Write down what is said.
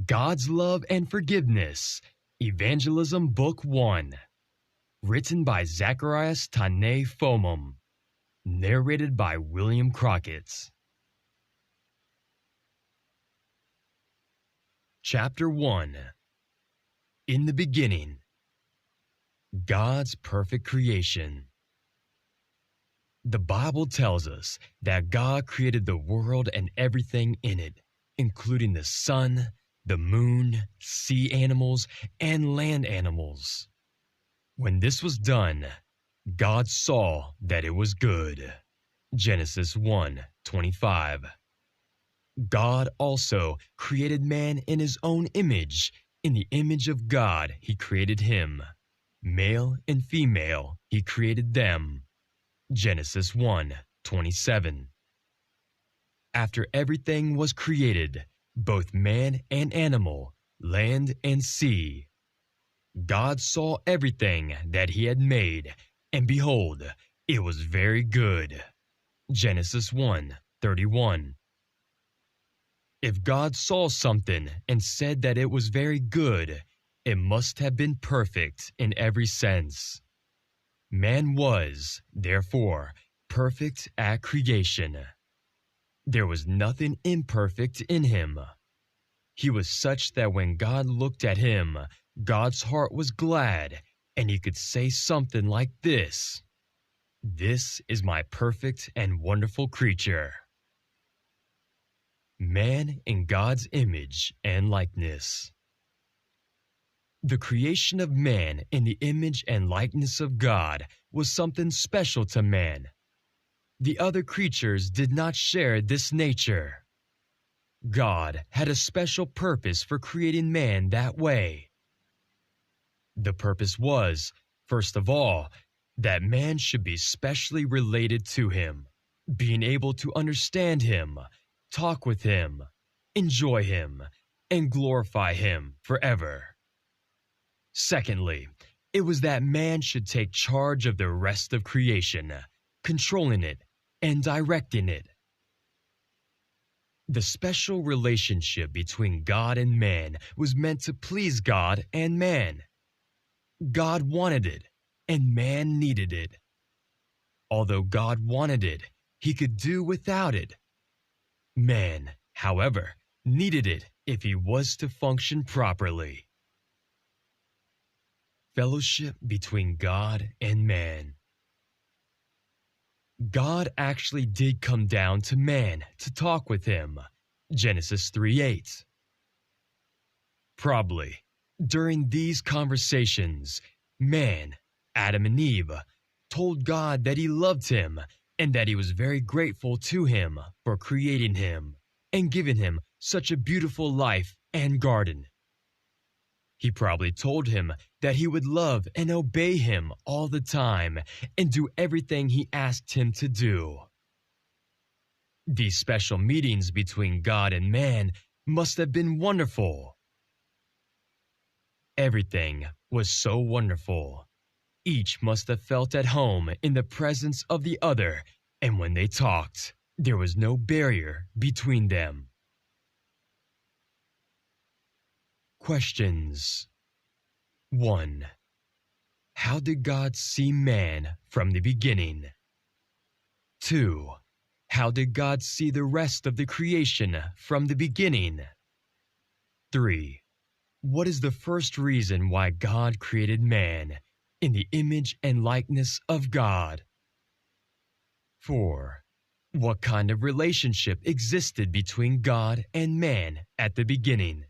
God's Love and Forgiveness, Evangelism Book 1. Written by Zacharias Tane Fomum. Narrated by William Crockett. Chapter 1. In the Beginning. God's Perfect Creation. The Bible tells us that God created the world and everything in it, including the sun, the moon, sea animals, and land animals. When this was done, God saw that it was good. Genesis 1:25. God also created man in his own image. In the image of God, he created him. Male and female, he created them. Genesis 1:27. After everything was created, both man and animal, land and sea, God saw everything that he had made, and behold, it was very good. Genesis 1:31. If God saw something and said that it was very good, it must have been perfect in every sense. Man was, therefore, perfect at creation. There was nothing imperfect in him. He was such that when God looked at him, God's heart was glad, and he could say something like this: "This is my perfect and wonderful creature." Man in God's image and likeness. The creation of man in the image and likeness of God was something special to man. The other creatures did not share this nature. God had a special purpose for creating man that way. The purpose was, first of all, that man should be specially related to him, being able to understand him, talk with him, enjoy him, and glorify him forever. Secondly, it was that man should take charge of the rest of creation, controlling it and directing it. The special relationship between God and man was meant to please God and man. God wanted it, and man needed it. Although God wanted it, he could do without it. Man, however, needed it if he was to function properly. Fellowship between God and man. God actually did come down to man to talk with him. Genesis 3:8. Probably, during these conversations, man, Adam and Eve, told God that he loved him and that he was very grateful to him for creating him and giving him such a beautiful life and garden. He probably told him that he would love and obey him all the time and do everything he asked him to do. These special meetings between God and man must have been wonderful. Everything was so wonderful. Each must have felt at home in the presence of the other, and when they talked, there was no barrier between them. Questions. 1. How did God see man from the beginning? 2. How did God see the rest of the creation from the beginning? 3. What is the first reason why God created man in the image and likeness of God? 4. What kind of relationship existed between God and man at the beginning?